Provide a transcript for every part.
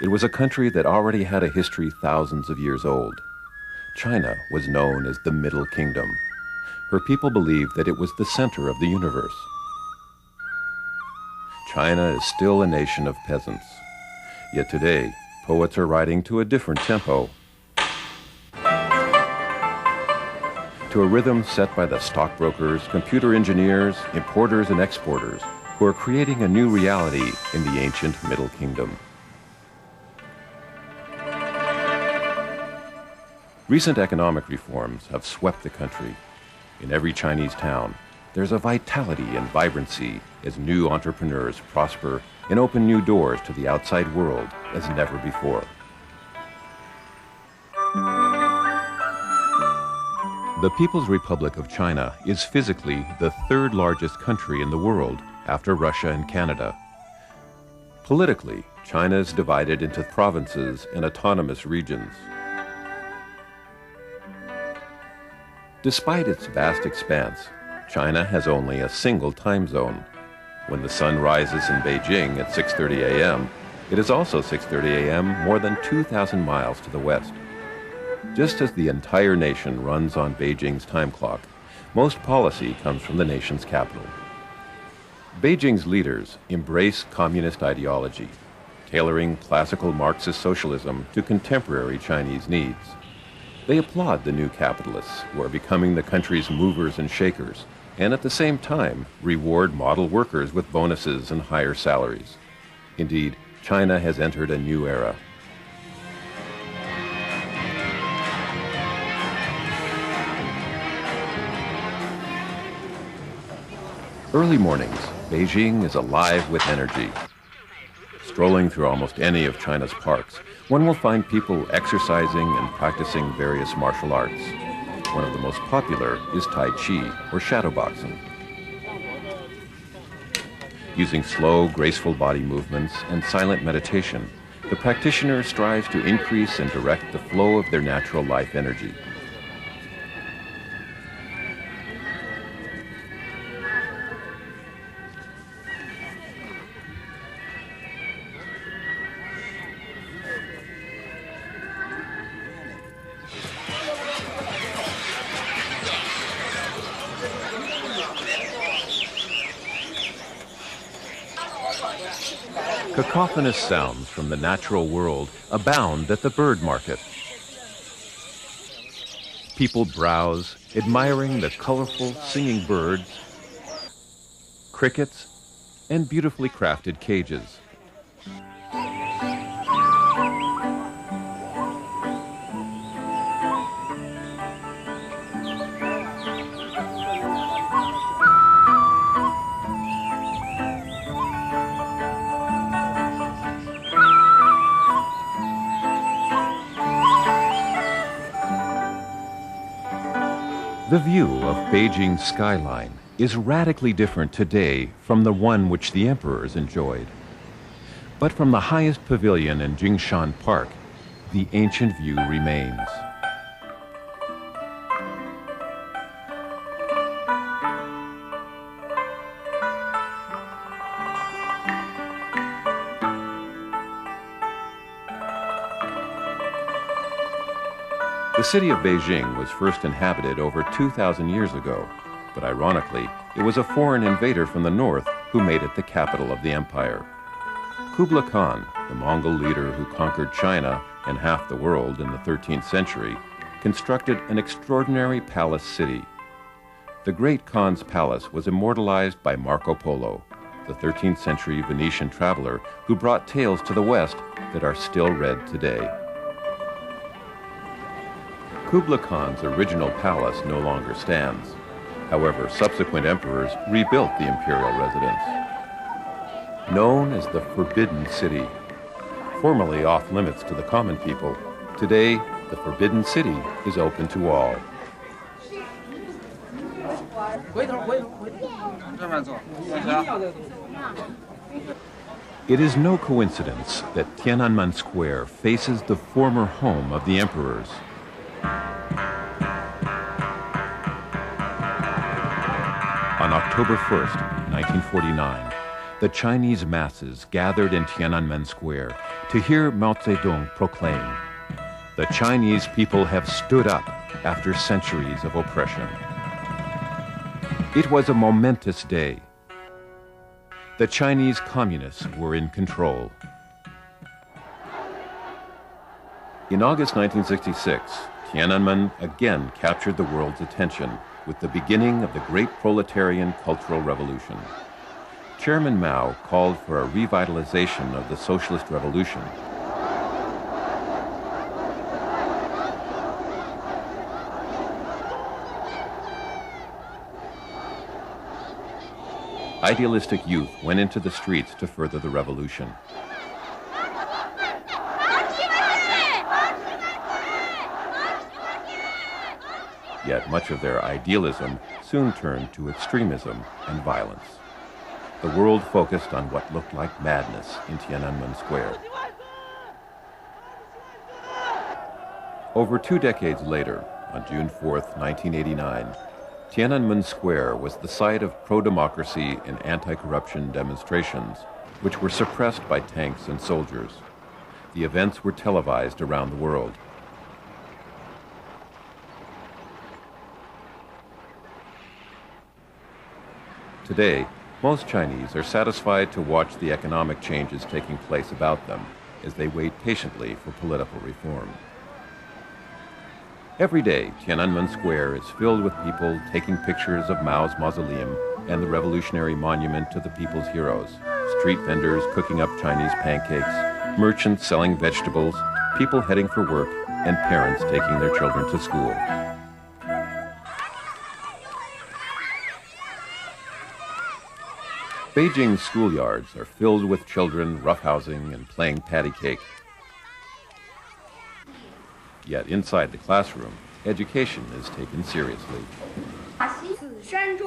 It was a country that already had a history thousands of years old. China was known as the Middle Kingdom. Her people believed that it was the center of the universe. China is still a nation of peasants. Yet today, poets are writing to a different tempo, to a rhythm set by the stockbrokers, computer engineers, importers, and exporters who are creating a new reality in the ancient Middle Kingdom. Recent economic reforms have swept the country. In every Chinese town, there's a vitality and vibrancy as new entrepreneurs prosper and open new doors to the outside world as never before. The People's Republic of China is physically the third largest country in the world after Russia and Canada. Politically, China is divided into provinces and autonomous regions. Despite its vast expanse, China has only a single time zone. When the sun rises in Beijing at 6:30 a.m., it is also 6:30 a.m. more than 2,000 miles to the west. Just as the entire nation runs on Beijing's time clock, most policy comes from the nation's capital. Beijing's leaders embrace communist ideology, tailoring classical Marxist socialism to contemporary Chinese needs. They applaud the new capitalists who are becoming the country's movers and shakers, and at the same time reward model workers with bonuses and higher salaries. Indeed, China has entered a new era. Early mornings, Beijing is alive with energy. Strolling through almost any of China's parks, one will find people exercising and practicing various martial arts. One of the most popular is Tai Chi, or shadow boxing. Using slow, graceful body movements and silent meditation, the practitioner strives to increase and direct the flow of their natural life energy. Cacophonous sounds from the natural world abound at the bird market. People browse, admiring the colorful singing birds, crickets, and beautifully crafted cages. The view of Beijing's skyline is radically different today from the one which the emperors enjoyed. But from the highest pavilion in Jingshan Park, the ancient view remains. The city of Beijing was first inhabited over 2,000 years ago, but ironically, it was a foreign invader from the north who made it the capital of the empire. Kublai Khan, the Mongol leader who conquered China and half the world in the 13th century, constructed an extraordinary palace city. The Great Khan's palace was immortalized by Marco Polo, the 13th century Venetian traveler who brought tales to the west that are still read today. Kublai Khan's original palace no longer stands. However, subsequent emperors rebuilt the imperial residence. Known as the Forbidden City, formerly off limits to the common people, today the Forbidden City is open to all. It is no coincidence that Tiananmen Square faces the former home of the emperors. On October 1st, 1949, the Chinese masses gathered in Tiananmen Square to hear Mao Zedong proclaim, "The Chinese people have stood up after centuries of oppression." It was a momentous day. The Chinese communists were in control. In August 1966, Tiananmen again captured the world's attention with the beginning of the Great Proletarian Cultural Revolution. Chairman Mao called for a revitalization of the socialist revolution. Idealistic youth went into the streets to further the revolution. Yet much of their idealism soon turned to extremism and violence. The world focused on what looked like madness in Tiananmen Square. Over 2 decades later, on June 4th, 1989, Tiananmen Square was the site of pro-democracy and anti-corruption demonstrations, which were suppressed by tanks and soldiers. The events were televised around the world. Today, most Chinese are satisfied to watch the economic changes taking place about them as they wait patiently for political reform. Every day, Tiananmen Square is filled with people taking pictures of Mao's mausoleum and the revolutionary monument to the people's heroes. Street vendors cooking up Chinese pancakes, merchants selling vegetables, people heading for work, and parents taking their children to school. Beijing's schoolyards are filled with children roughhousing and playing patty cake. Yet inside the classroom, education is taken seriously.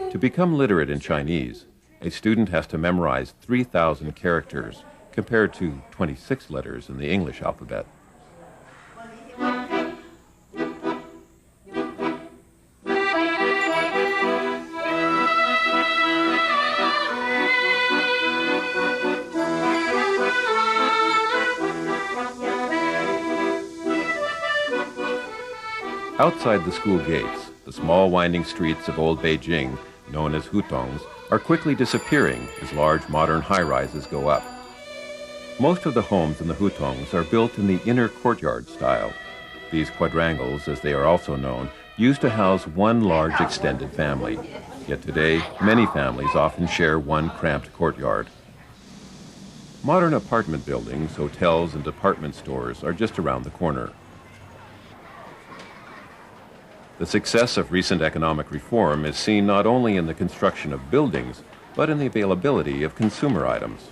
To become literate in Chinese, a student has to memorize 3,000 characters, compared to 26 letters in the English alphabet. Outside the school gates, the small winding streets of old Beijing, known as hutongs, are quickly disappearing as large modern high-rises go up. Most of the homes in the hutongs are built in the inner courtyard style. These quadrangles, as they are also known, used to house one large extended family. Yet today, many families often share one cramped courtyard. Modern apartment buildings, hotels, and department stores are just around the corner. The success of recent economic reform is seen not only in the construction of buildings, but in the availability of consumer items.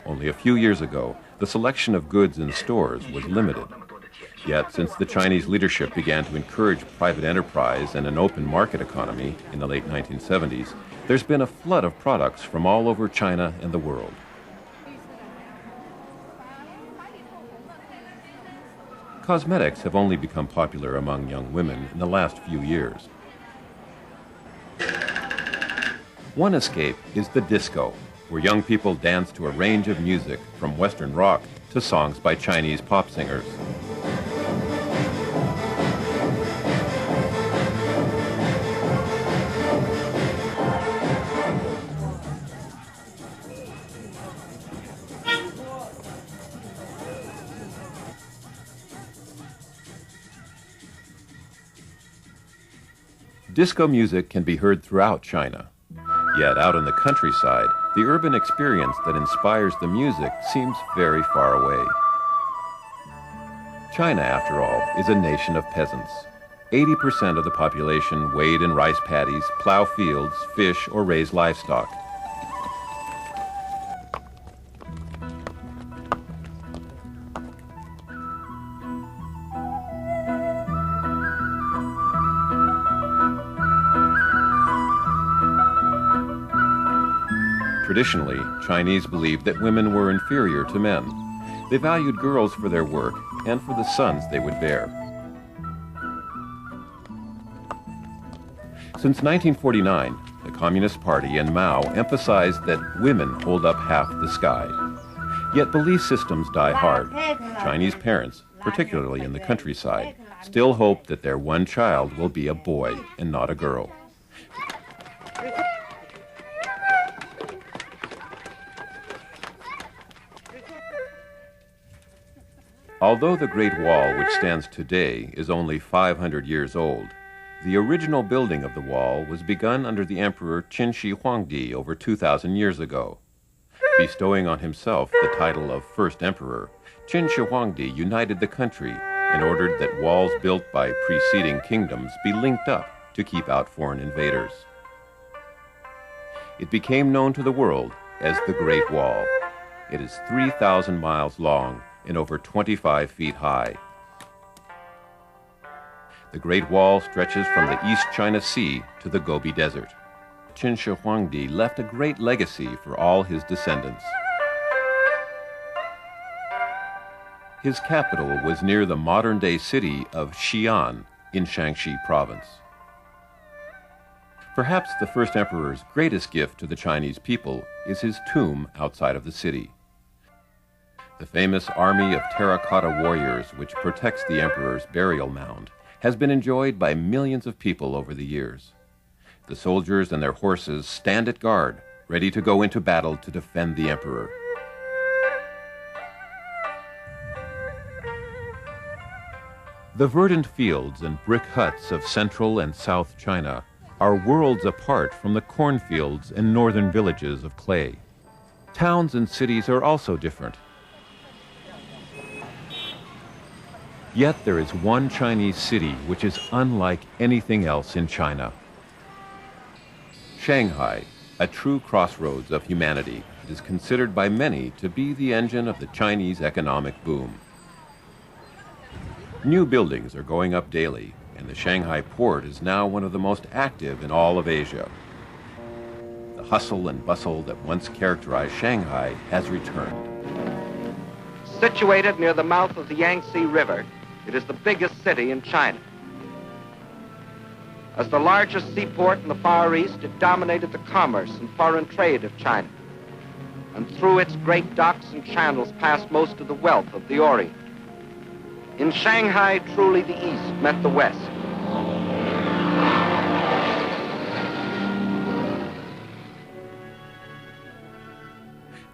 Only a few years ago, the selection of goods in stores was limited. Yet, since the Chinese leadership began to encourage private enterprise and an open market economy in the late 1970s, there's been a flood of products from all over China and the world. Cosmetics have only become popular among young women in the last few years. One escape is the disco, where young people dance to a range of music from Western rock to songs by Chinese pop singers. Disco music can be heard throughout China. Yet out in the countryside, the urban experience that inspires the music seems very far away. China, after all, is a nation of peasants. 80% of the population wade in rice paddies, plow fields, fish, or raise livestock. Traditionally, Chinese believed that women were inferior to men. They valued girls for their work and for the sons they would bear. Since 1949, the Communist Party and Mao emphasized that women hold up half the sky. Yet belief systems die hard. Chinese parents, particularly in the countryside, still hope that their one child will be a boy and not a girl. Although the Great Wall, which stands today, is only 500 years old, the original building of the wall was begun under the Emperor Qin Shi Huangdi over 2,000 years ago. Bestowing on himself the title of First Emperor, Qin Shi Huangdi united the country and ordered that walls built by preceding kingdoms be linked up to keep out foreign invaders. It became known to the world as the Great Wall. It is 3,000 miles long and over 25 feet high. The Great Wall stretches from the East China Sea to the Gobi Desert. Qin Shi Huangdi left a great legacy for all his descendants. His capital was near the modern-day city of Xi'an in Shaanxi province. Perhaps the first emperor's greatest gift to the Chinese people is his tomb outside of the city. The famous army of terracotta warriors which protects the emperor's burial mound has been enjoyed by millions of people over the years. The soldiers and their horses stand at guard, ready to go into battle to defend the emperor. The verdant fields and brick huts of central and south China are worlds apart from the cornfields and northern villages of clay. Towns and cities are also different. Yet there is one Chinese city which is unlike anything else in China. Shanghai, a true crossroads of humanity, is considered by many to be the engine of the Chinese economic boom. New buildings are going up daily, and the Shanghai port is now one of the most active in all of Asia. The hustle and bustle that once characterized Shanghai has returned. Situated near the mouth of the Yangtze River, it is the biggest city in China. As the largest seaport in the Far East, it dominated the commerce and foreign trade of China. And through its great docks and channels passed most of the wealth of the Orient. In Shanghai, truly the East met the West.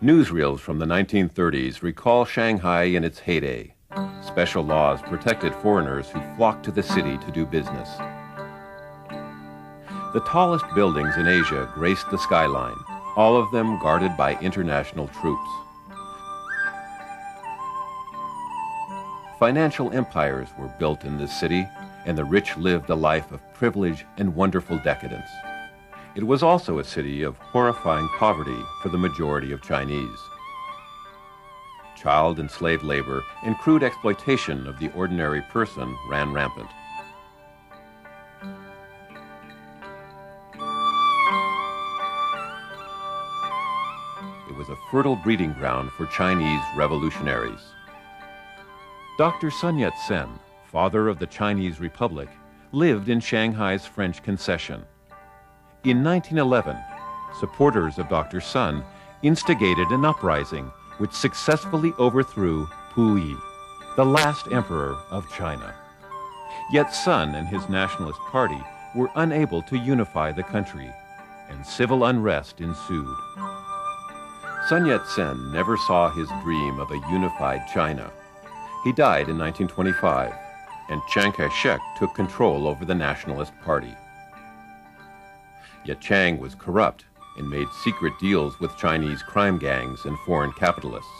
Newsreels from the 1930s recall Shanghai in its heyday. Special laws protected foreigners who flocked to the city to do business. The tallest buildings in Asia graced the skyline, all of them guarded by international troops. Financial empires were built in this city, and the rich lived a life of privilege and wonderful decadence. It was also a city of horrifying poverty for the majority of Chinese. Child and slave labor and crude exploitation of the ordinary person ran rampant. It was a fertile breeding ground for Chinese revolutionaries. Dr. Sun Yat-sen, father of the Chinese Republic, lived in Shanghai's French Concession. In 1911, supporters of Dr. Sun instigated an uprising which successfully overthrew Puyi, the last emperor of China. Yet Sun and his Nationalist Party were unable to unify the country, and civil unrest ensued. Sun Yat-sen never saw his dream of a unified China. He died in 1925, and Chiang Kai-shek took control over the Nationalist Party. Yet Chiang was corrupt and made secret deals with Chinese crime gangs and foreign capitalists.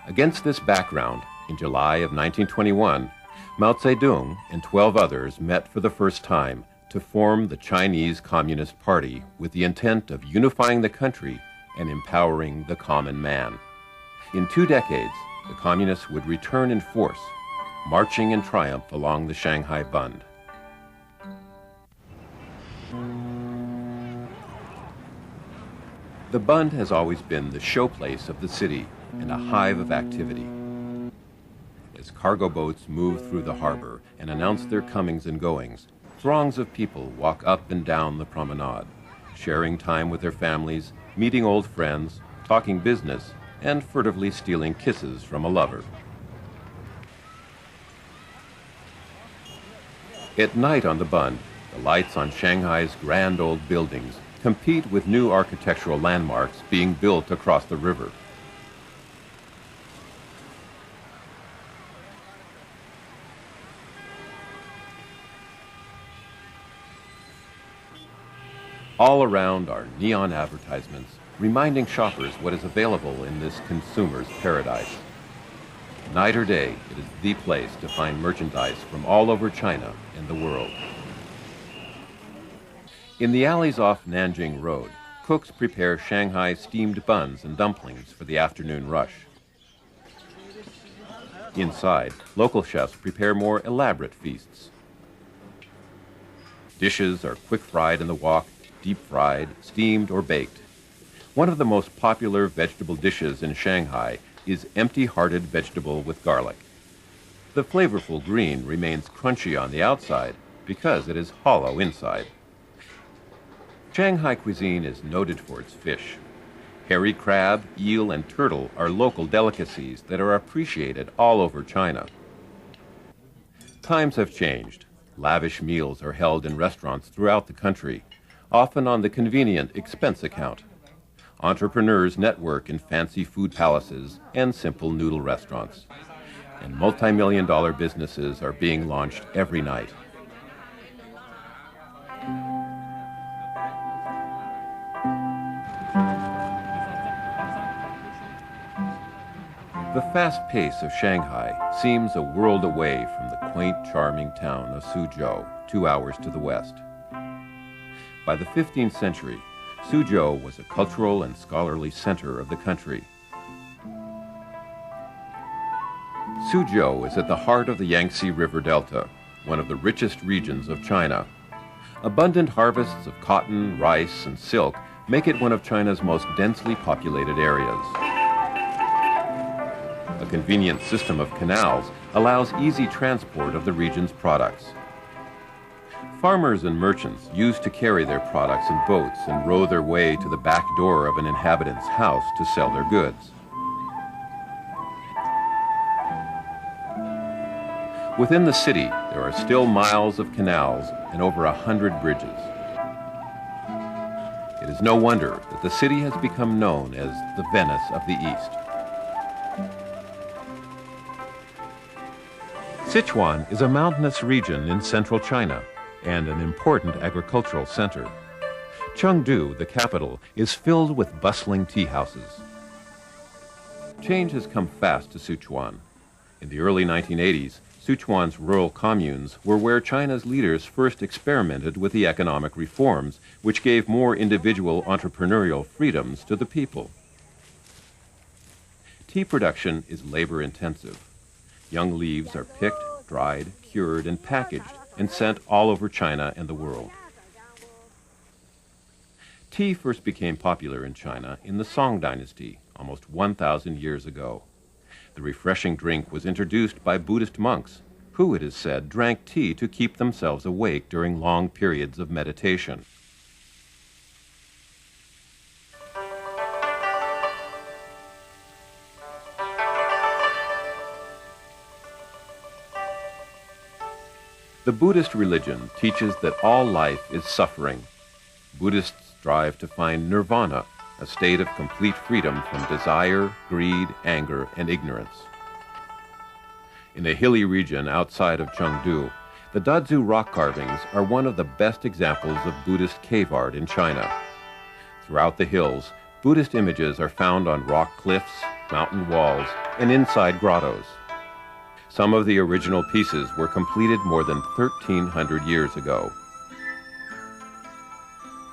Against this background, in July of 1921, Mao Zedong and 12 others met for the first time to form the Chinese Communist Party with the intent of unifying the country and empowering the common man. In 2 decades, the communists would return in force, marching in triumph along the Shanghai Bund. The Bund has always been the showplace of the city and a hive of activity. As cargo boats move through the harbor and announce their comings and goings, throngs of people walk up and down the promenade, sharing time with their families, meeting old friends, talking business, and furtively stealing kisses from a lover. At night on the Bund, the lights on Shanghai's grand old buildings compete with new architectural landmarks being built across the river. All around are neon advertisements reminding shoppers what is available in this consumer's paradise. Night or day, it is the place to find merchandise from all over China and the world. In the alleys off Nanjing Road, cooks prepare Shanghai steamed buns and dumplings for the afternoon rush. Inside, local chefs prepare more elaborate feasts. Dishes are quick-fried in the wok, deep-fried, steamed, or baked. One of the most popular vegetable dishes in Shanghai is empty-hearted vegetable with garlic. The flavorful green remains crunchy on the outside because it is hollow inside. Shanghai cuisine is noted for its fish. Hairy crab, eel, and turtle are local delicacies that are appreciated all over China. Times have changed. Lavish meals are held in restaurants throughout the country, often on the convenient expense account. Entrepreneurs network in fancy food palaces and simple noodle restaurants. And multi-million-dollar businesses are being launched every night. The fast pace of Shanghai seems a world away from the quaint, charming town of Suzhou, 2 hours to the west. By the 15th century, Suzhou was a cultural and scholarly center of the country. Suzhou is at the heart of the Yangtze River Delta, one of the richest regions of China. Abundant harvests of cotton, rice, and silk make it one of China's most densely populated areas. A convenient system of canals allows easy transport of the region's products. Farmers and merchants used to carry their products in boats and row their way to the back door of an inhabitant's house to sell their goods. Within the city, there are still miles of canals and over 100 bridges. It is no wonder that the city has become known as the Venice of the East. Sichuan is a mountainous region in central China and an important agricultural center. Chengdu, the capital, is filled with bustling tea houses. Change has come fast to Sichuan. In the early 1980s, Sichuan's rural communes were where China's leaders first experimented with the economic reforms, which gave more individual entrepreneurial freedoms to the people. Tea production is labor-intensive. Young leaves are picked, dried, cured, and packaged and sent all over China and the world. Tea first became popular in China in the Song Dynasty, almost 1,000 years ago. The refreshing drink was introduced by Buddhist monks, who, it is said, drank tea to keep themselves awake during long periods of meditation. The Buddhist religion teaches that all life is suffering. Buddhists strive to find nirvana, a state of complete freedom from desire, greed, anger, and ignorance. In a hilly region outside of Chengdu, the Dazu rock carvings are one of the best examples of Buddhist cave art in China. Throughout the hills, Buddhist images are found on rock cliffs, mountain walls, and inside grottos. Some of the original pieces were completed more than 1,300 years ago.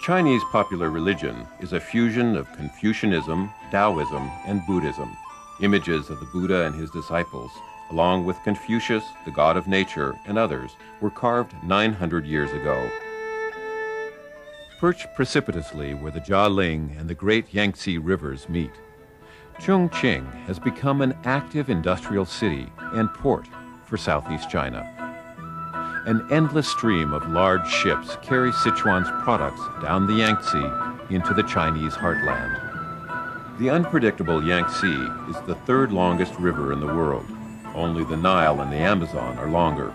Chinese popular religion is a fusion of Confucianism, Taoism, and Buddhism. Images of the Buddha and his disciples, along with Confucius, the god of nature, and others, were carved 900 years ago. Perched precipitously where the Jialing and the great Yangtze rivers meet, Chongqing has become an active industrial city and port for Southeast China. An endless stream of large ships carries Sichuan's products down the Yangtze into the Chinese heartland. The unpredictable Yangtze is the third longest river in the world. Only the Nile and the Amazon are longer.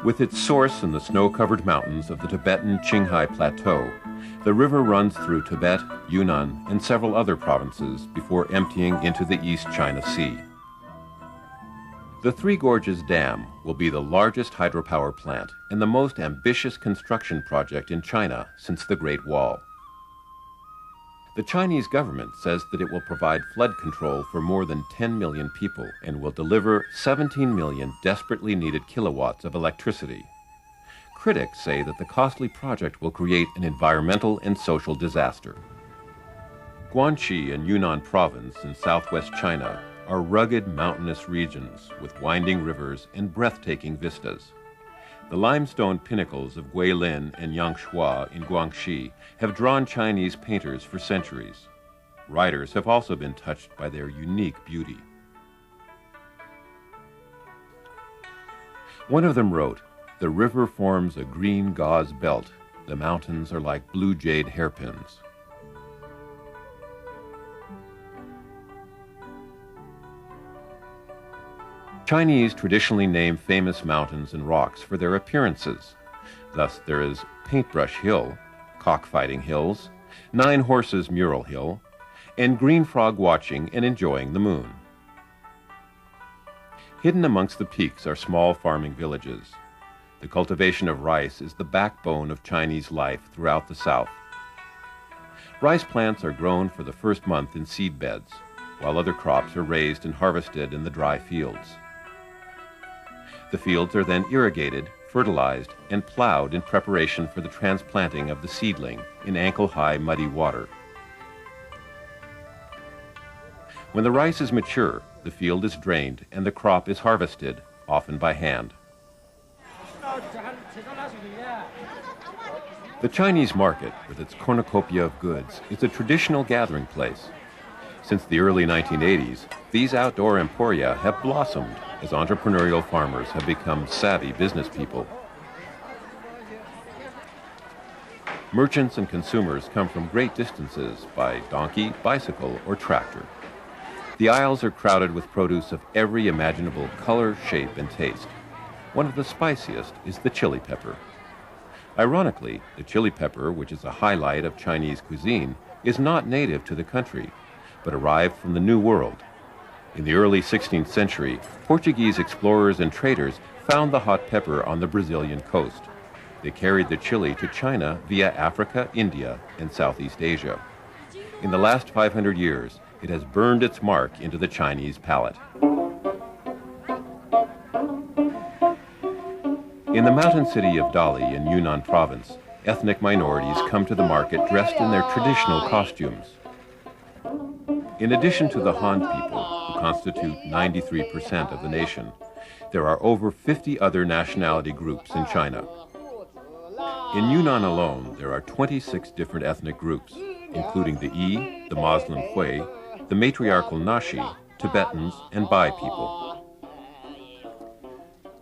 With its source in the snow-covered mountains of the Tibetan Qinghai Plateau, the river runs through Tibet, Yunnan, and several other provinces before emptying into the East China Sea. The Three Gorges Dam will be the largest hydropower plant and the most ambitious construction project in China since the Great Wall. The Chinese government says that it will provide flood control for more than 10 million people and will deliver 17 million desperately needed kilowatts of electricity. Critics say that the costly project will create an environmental and social disaster. Guangxi and Yunnan province in southwest China are rugged mountainous regions with winding rivers and breathtaking vistas. The limestone pinnacles of Guilin and Yangshuo in Guangxi have drawn Chinese painters for centuries. Writers have also been touched by their unique beauty. One of them wrote, "The river forms a green gauze belt. The mountains are like blue jade hairpins." Chinese traditionally name famous mountains and rocks for their appearances. Thus, there is Paintbrush Hill, Cockfighting Hills, Nine Horses Mural Hill, and Green Frog watching and enjoying the moon. Hidden amongst the peaks are small farming villages. The cultivation of rice is the backbone of Chinese life throughout the south. Rice plants are grown for the first month in seed beds, while other crops are raised and harvested in the dry fields. The fields are then irrigated, fertilized, and plowed in preparation for the transplanting of the seedling in ankle-high muddy water. When the rice is mature, the field is drained and the crop is harvested, often by hand. The Chinese market, with its cornucopia of goods, is a traditional gathering place. Since the early 1980s, these outdoor emporia have blossomed as entrepreneurial farmers have become savvy business people. Merchants and consumers come from great distances by donkey, bicycle, or tractor. The aisles are crowded with produce of every imaginable color, shape, and taste. One of the spiciest is the chili pepper. Ironically, the chili pepper, which is a highlight of Chinese cuisine, is not native to the country, but arrived from the New World. In the early 16th century, Portuguese explorers and traders found the hot pepper on the Brazilian coast. They carried the chili to China via Africa, India, and Southeast Asia. In the last 500 years, it has burned its mark into the Chinese palate. In the mountain city of Dali in Yunnan province, ethnic minorities come to the market dressed in their traditional costumes. In addition to the Han people, who constitute 93% of the nation, there are over 50 other nationality groups in China. In Yunnan alone, there are 26 different ethnic groups, including the Yi, the Muslim Hui, the matriarchal Naxi, Tibetans, and Bai people.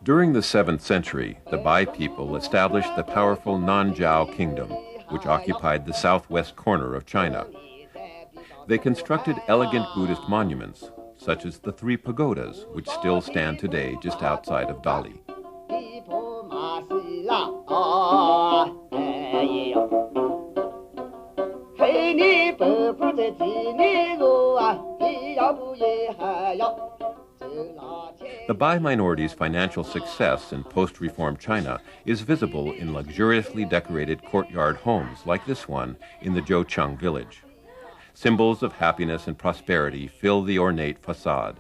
During the 7th century, the Bai people established the powerful Nanjiao Kingdom, which occupied the southwest corner of China. They constructed elegant Buddhist monuments, such as the 3 pagodas, which still stand today just outside of Dali. The Bai minority's financial success in post-reform China is visible in luxuriously decorated courtyard homes like this one in the Zhoucheng village. Symbols of happiness and prosperity fill the ornate facade.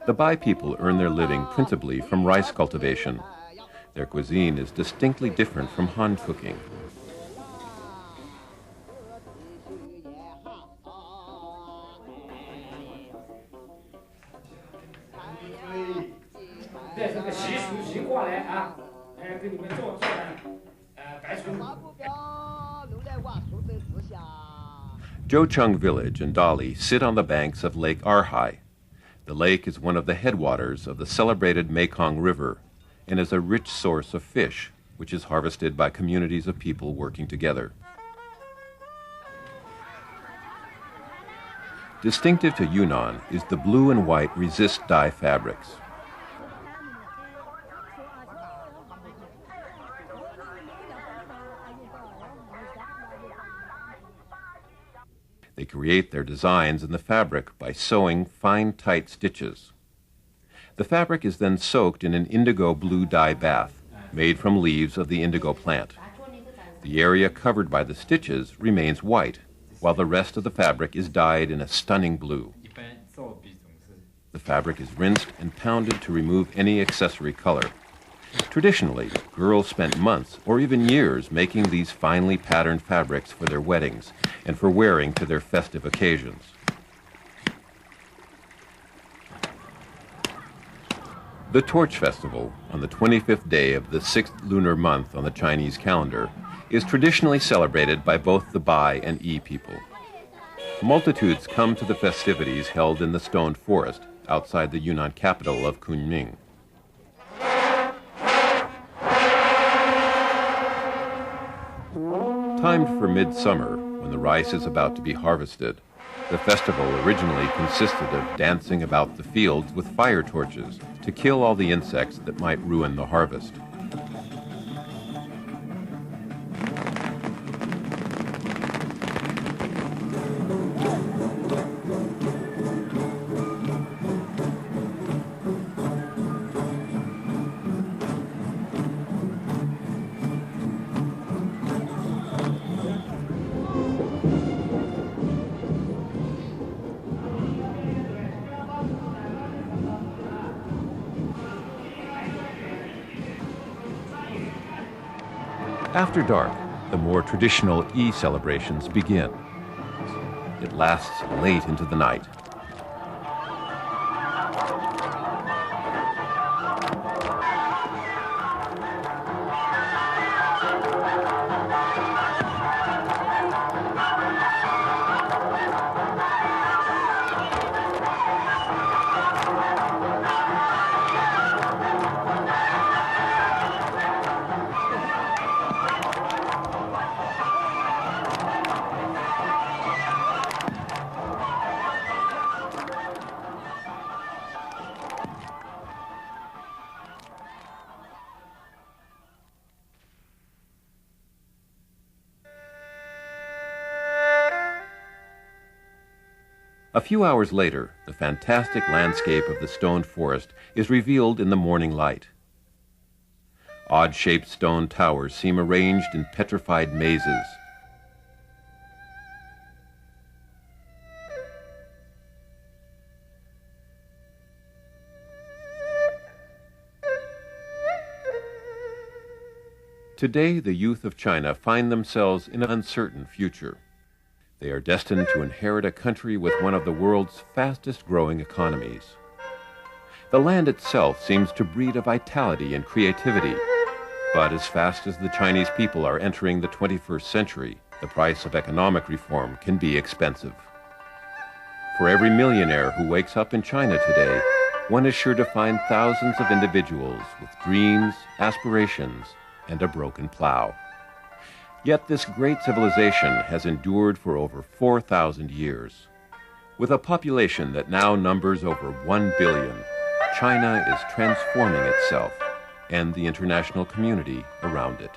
The Bai people earn their living principally from rice cultivation. Their cuisine is distinctly different from Han cooking. Zhoucheng village and Dali sit on the banks of Lake Arhai. The lake is one of the headwaters of the celebrated Mekong River, and is a rich source of fish, which is harvested by communities of people working together. Distinctive to Yunnan is the blue and white resist dye fabrics. They create their designs in the fabric by sewing fine, tight stitches. The fabric is then soaked in an indigo blue dye bath, made from leaves of the indigo plant. The area covered by the stitches remains white, while the rest of the fabric is dyed in a stunning blue. The fabric is rinsed and pounded to remove any accessory color. Traditionally, girls spent months or even years making these finely patterned fabrics for their weddings and for wearing to their festive occasions. The Torch Festival, on the 25th day of the 6th lunar month on the Chinese calendar, is traditionally celebrated by both the Bai and Yi people. Multitudes come to the festivities held in the stone forest outside the Yunnan capital of Kunming. Timed for midsummer, when the rice is about to be harvested, the festival originally consisted of dancing about the fields with fire torches to kill all the insects that might ruin the harvest. After dark, the more traditional Yi celebrations begin. It lasts late into the night. A few hours later, the fantastic landscape of the stone forest is revealed in the morning light. Odd-shaped stone towers seem arranged in petrified mazes. Today, the youth of China find themselves in an uncertain future. They are destined to inherit a country with one of the world's fastest-growing economies. The land itself seems to breed a vitality and creativity, but as fast as the Chinese people are entering the 21st century, the price of economic reform can be expensive. For every millionaire who wakes up in China today, one is sure to find thousands of individuals with dreams, aspirations, and a broken plow. Yet this great civilization has endured for over 4,000 years. With a population that now numbers over 1 billion, China is transforming itself and the international community around it.